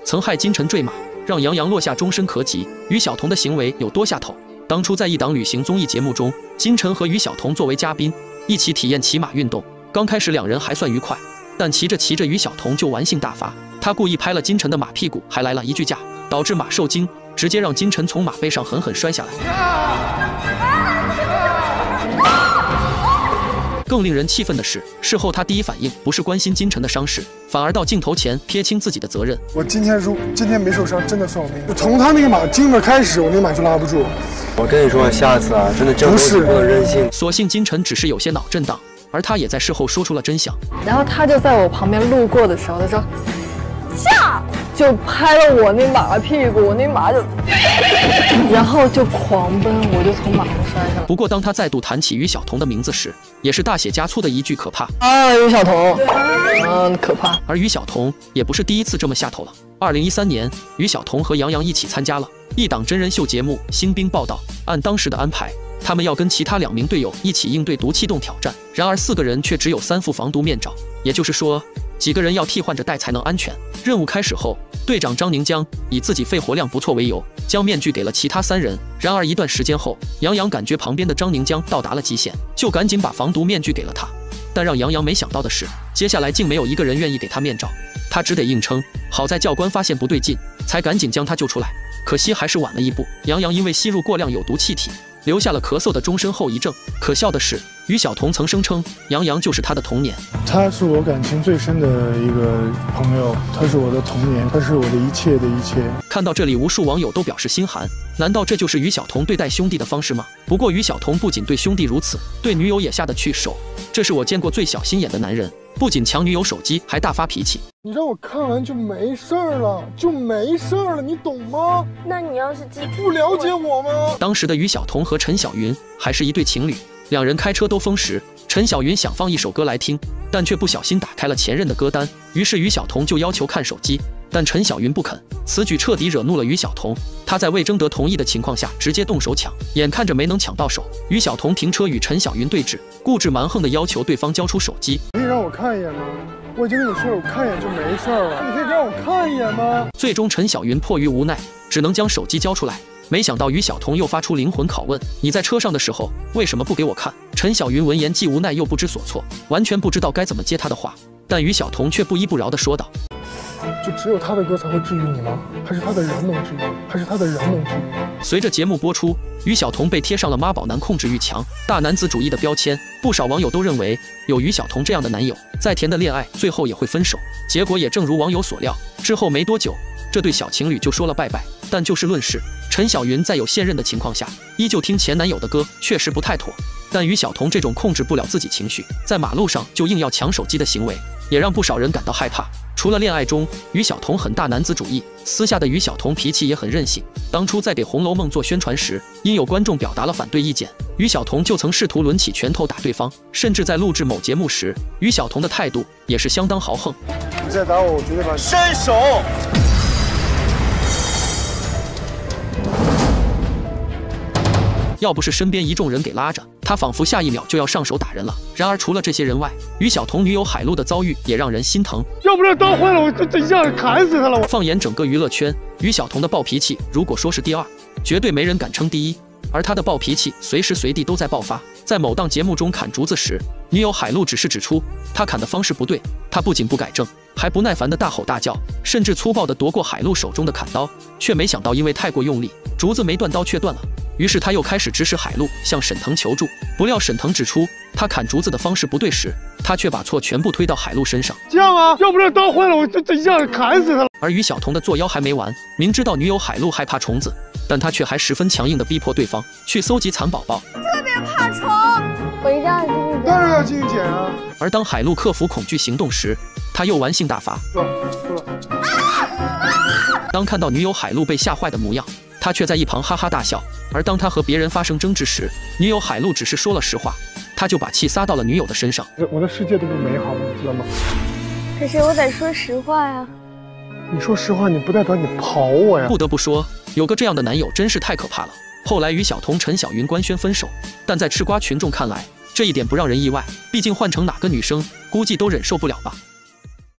曾害金晨坠马，让杨洋落下终身可及。于晓彤的行为有多下头？当初在一档旅行综艺节目中，金晨和于晓彤作为嘉宾，一起体验骑马运动。刚开始两人还算愉快，但骑着骑着，于晓彤就玩性大发，他故意拍了金晨的马屁股，还来了一句架，导致马受惊，直接让金晨从马背上狠狠摔下来。更令人气愤的是，事后他第一反应不是关心金晨的伤势，反而到镜头前撇清自己的责任。我今天没受伤，真的算我命。从他那个马惊着开始，我那个马就拉不住。我跟你说，下次啊，真的这种东西不能任性。所幸金晨只是有些脑震荡，而他也在事后说出了真相。然后他就在我旁边路过的时候，他说下，就拍了我那马屁股，我那马就，然后就狂奔，我就从马上摔下来。不过当他再度谈起于晓彤的名字时，也是大写加粗的一句可怕啊，于晓彤，可怕。而于晓彤也不是第一次这么下头了。2013年，于晓彤和杨洋一起参加了一档真人秀节目《新兵报道》，按当时的安排，他们要跟其他2名队友一起应对毒气洞挑战，然而4个人却只有3副防毒面罩，也就是说，几个人要替换着戴才能安全。任务开始后，队长张宁江以自己肺活量不错为由，将面具给了其他3人。然而一段时间后，杨洋感觉旁边的张宁江到达了极限，就赶紧把防毒面具给了他。但让杨洋没想到的是，接下来竟没有一个人愿意给他面罩，他只得硬撑。好在教官发现不对劲，才赶紧将他救出来。可惜还是晚了一步，杨洋因为吸入过量有毒气体，留下了咳嗽的终身后遗症。可笑的是，于晓彤曾声称杨洋就是他的童年。他是我感情最深的一个朋友，他是我的童年，他是我的一切的一切。看到这里，无数网友都表示心寒，难道这就是于晓彤对待兄弟的方式吗？不过于晓彤不仅对兄弟如此，对女友也下得去手。这是我见过最小心眼的男人，不仅抢女友手机，还大发脾气。你让我看完就没事了，就没事了，你懂吗？那你要是不了解我吗？当时的于晓彤和陈小云还是一对情侣，两人开车都疯时，陈小云想放一首歌来听，但却不小心打开了前任的歌单，于是于晓彤就要求看手机，但陈小云不肯。此举彻底惹怒了于晓彤，她在未征得同意的情况下直接动手抢，眼看着没能抢到手，于晓彤停车与陈小云对峙，固执蛮横地要求对方交出手机。可以让我看一眼吗？我已经跟你说了，我看一眼就没事了，你可以让我看一眼吗？最终陈小云迫于无奈，只能将手机交出来。没想到于晓彤又发出灵魂拷问：你在车上的时候为什么不给我看？陈小云闻言既无奈又不知所措，完全不知道该怎么接他的话，但于晓彤却不依不饶地说道：就只有他的歌才会治愈你吗？还是他的人能治愈？还是他的人能治愈？随着节目播出，于晓彤被贴上了妈宝男、控制欲强、大男子主义的标签，不少网友都认为有于晓彤这样的男友，再甜的恋爱最后也会分手。结果也正如网友所料，之后没多久，这对小情侣就说了拜拜。但就事论事，陈小云在有现任的情况下，依旧听前男友的歌，确实不太妥。但于晓彤这种控制不了自己情绪，在马路上就硬要抢手机的行为，也让不少人感到害怕。除了恋爱中，于晓彤很大男子主义，私下的于晓彤脾气也很任性。当初在给《红楼梦》做宣传时，因有观众表达了反对意见，于晓彤就曾试图抡起拳头打对方，甚至在录制某节目时，于晓彤的态度也是相当豪横。你再打我，我绝对把你伸手。要不是身边一众人给拉着，他仿佛下一秒就要上手打人了。然而除了这些人外，于晓彤女友海璐的遭遇也让人心疼。要不然刀坏了，我这一下砍死他了。放眼整个娱乐圈，于晓彤的暴脾气如果说是第2，绝对没人敢称第1。而他的暴脾气随时随地都在爆发。在某档节目中砍竹子时，女友海璐只是指出他砍的方式不对，他不仅不改正，还不耐烦地大吼大叫，甚至粗暴地夺过海璐手中的砍刀，却没想到因为太过用力，竹子没断，刀却断了。于是他又开始指使海璐向沈腾求助，不料沈腾指出他砍竹子的方式不对时，他却把错全部推到海璐身上。这样啊，要不然刀坏了，我这一下砍死他了。而于晓彤的作妖还没完，明知道女友海璐害怕虫子，但他却还十分强硬地逼迫对方去搜集蚕宝宝。特别怕虫，我一定要进去捡。当然要进去捡啊！而当海璐克服恐惧行动时，他又玩性大发。当看到女友海璐被吓坏的模样，他却在一旁哈哈大笑。而当他和别人发生争执时，女友海璐只是说了实话，他就把气撒到了女友的身上。我的世界都不美好了，你知道吗？可是我得说实话呀。你说实话，你不代表你跑我呀。不得不说，有个这样的男友真是太可怕了。后来于晓彤、陈小云官宣分手，但在吃瓜群众看来，这一点不让人意外，毕竟换成哪个女生，估计都忍受不了吧。